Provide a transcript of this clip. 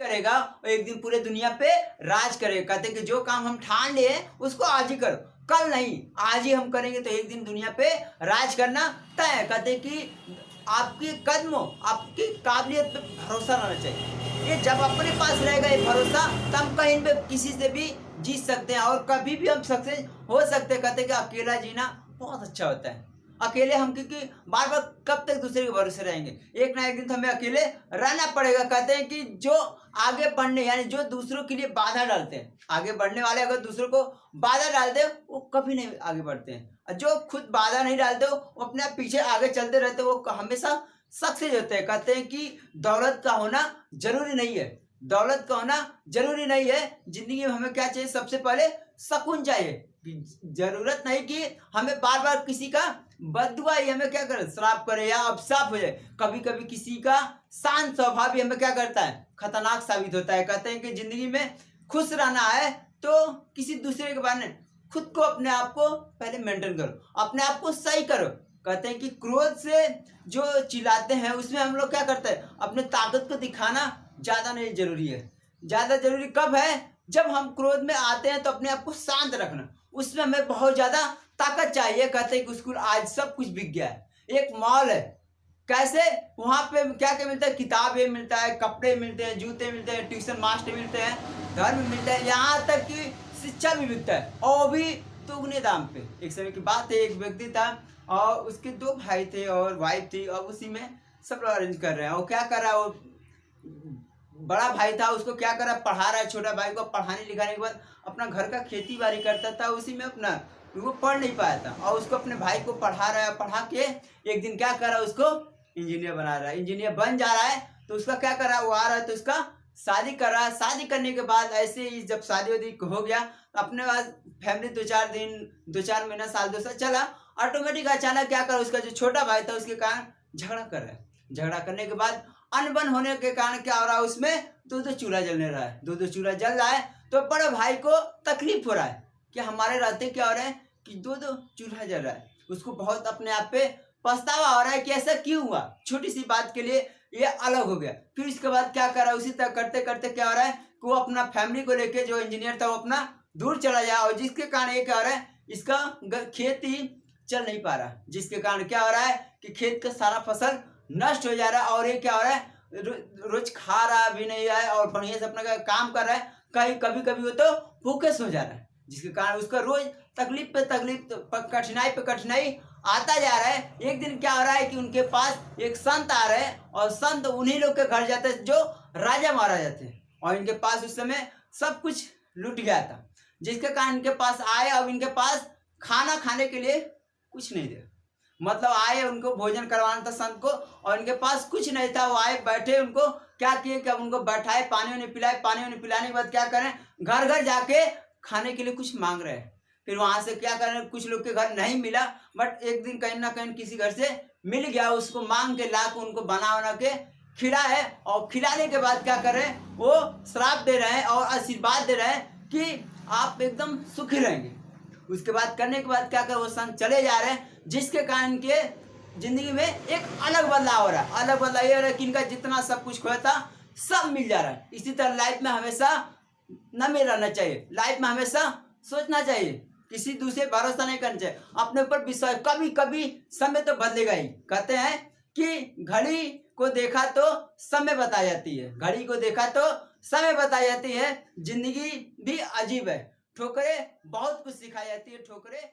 करेगा और एक दिन पूरे दुनिया पे राज करेगा। कहते कि जो काम हम ठान लिए उसको आज ही करो, कल नहीं, आज ही हम करेंगे तो एक दिन दुनिया पे राज करना तय है। कहते कि आपकी कदमों, आपकी काबिलियत पे भरोसा रहना चाहिए। ये जब अपने पास रहेगा ये भरोसा, तब हम कहीं पे किसी से भी जीत सकते हैं और कभी भी हम सक्सेस हो सकते हैं। कहते कि अकेला जीना बहुत अच्छा होता है। अकेले हम क्योंकि बार बार कब तक दूसरे के भरोसे रहेंगे, एक ना एक दिन तो हमें अकेले रहना पड़ेगा। कहते हैं कि जो आगे बढ़ने यानी जो दूसरों के लिए बाधा डालते हैं, आगे बढ़ने वाले अगर दूसरों को बाधा डालते हैं वो कभी नहीं आगे बढ़ते हैं, और जो खुद बाधा नहीं डालते वो अपने आप पीछे आगे चलते रहते हैं, वो हमेशा सक्सेस होते हैं। कहते हैं कि दौलत का होना जरूरी नहीं है, दौलत का होना जरूरी नहीं है। जिंदगी में हमें क्या चाहिए, सबसे पहले सुकून चाहिए। जरूरत नहीं कि हमें बार बार किसी का बददुआ ही हमें क्या करे, श्राप करे या अभिशाप हो जाए। कभी कभी किसी का शांत स्वभाव भी हमें क्या करता है, खतरनाक साबित होता है। कहते हैं कि जिंदगी में खुश रहना है तो किसी दूसरे के बारे में खुद को, अपने आप को पहले मेंटेन करो, अपने आप को सही करो। कहते हैं कि क्रोध से जो चिल्लाते हैं उसमें हम लोग क्या करते हैं, अपने ताकत को दिखाना ज्यादा नहीं जरूरी है। ज्यादा जरूरी कब है, जब हम क्रोध में आते हैं तो अपने आप को शांत रखना, उसमें हमें बहुत ज्यादा ताकत चाहिए। कहते हैं कि स्कूल आज सब कुछ बिक गया है, एक मॉल है, कैसे वहां पे क्या क्या मिलता है, किताबें मिलता है, कपड़े मिलते हैं, जूते मिलते हैं, ट्यूशन मास्टर मिलते हैं, धर्म मिलता है, यहाँ तक कि शिक्षा भी बिकता है, और भी दुगने दाम पे। एक समय की बात है, एक व्यक्ति था और उसके दो भाई थे और वाइफ थी, और उसी में सब लोग अरेंज कर रहे हैं। और क्या कर रहा है, वो बड़ा भाई था, उसको क्या कर रहा है, पढ़ा रहा है छोटा भाई को। पढ़ाने लिखाने के बाद अपना घर का खेती बाड़ी करता था, उसी में अपना वो पढ़ नहीं पाया था, और उसको अपने भाई को पढ़ा रहा है, पढ़ा के एक दिन क्या कर रहा है, उसको इंजीनियर बना रहा है। इंजीनियर बन जा रहा है तो उसका क्या कर रहा है, वो आ रहा है तो उसका शादी कर रहा है। शादी करने के बाद ऐसे ही जब शादी वादी हो गया तो अपने पास फैमिली 2-4 दिन, 2-4 महीना, साल 2 साल चला, ऑटोमेटिक अचानक क्या कर, उसका जो छोटा भाई था उसके कारण झगड़ा कर रहा है। झगड़ा करने के बाद अनबन होने के कारण क्या हो रहा है, उसमें दो चूल्हा जलने रहा है, दो चूल्हा जल रहा है। तो बड़े भाई को तकलीफ हो रहा है कि हमारे रहते क्या हो रहा है कि दो चूल्हा जल रहा है। उसको बहुत अपने आप पे पछतावा हो रहा है कि ऐसा क्यों हुआ, छोटी सी बात के लिए ये अलग हो गया। फिर इसके बाद क्या कर रहा है, उसी तरह करते करते क्या हो रहा है कि वो अपना फैमिली को लेके, जो इंजीनियर था वो अपना दूर चला जाए, और जिसके कारण ये क्या हो रहा है, इसका खेती चल नहीं पा रहा, जिसके कारण क्या हो रहा है कि खेत का सारा फसल नष्ट हो जा रहा है। और ये क्या हो रहा है, रोज खा रहा भी नहीं है और बढ़िया से अपना काम कर रहा है, कहीं कभी कभी वो तो भूखे सो जा रहा है, जिसके कारण उसका रोज तकलीफ पे तकलीफ, कठिनाई पे कठिनाई आता जा रहा है। एक दिन क्या हो रहा है कि उनके पास एक संत आ रहे हैं, और संत उन्हीं लोग के घर जाते हैं जो राजा महाराजा थे, और इनके पास उस समय सब कुछ लूट गया था, जिसके कारण इनके पास आए। अब इनके पास खाना खाने के लिए कुछ नहीं था, मतलब आए उनको भोजन करवाना था संत को, और इनके पास कुछ नहीं था। वो आए बैठे, उनको क्या किए कि अब उनको बैठाए, पानी उन्हें पिलाए, पानी उन्हें पिलाने के बाद क्या करें, घर घर जाके खाने के लिए कुछ मांग रहे हैं। फिर वहां से क्या करें, कुछ लोग के घर नहीं मिला, बट एक दिन कहीं ना कहीं किसी घर से मिल गया, उसको मांग के ला के उनको बना बना के खिलाए। और खिलाने के बाद क्या करें, वो श्राप दे रहे हैं और आशीर्वाद दे रहे हैं कि आप एकदम सुखी रहेंगे। उसके बाद करने के बाद क्या कर, वो संत चले जा रहे हैं, जिसके कारण के जिंदगी में एक अलग बदलाव हो रहा है। अलग बदलाव ये हो रहा है कि इनका जितना सब कुछ खोया था सब मिल जा रहा है। इसी तरह लाइफ में हमेशा नमे रहना चाहिए, लाइफ में हमेशा सोचना चाहिए, किसी दूसरे भरोसा नहीं करना चाहिए, अपने ऊपर विश्वास। कभी कभी समय तो बदलेगा ही। कहते हैं कि घड़ी को देखा तो समय बता जाती है, घड़ी को देखा तो समय बता जाती है। जिंदगी भी अजीब है, ठोकरें बहुत कुछ सिखाई जाती है, ठोकरें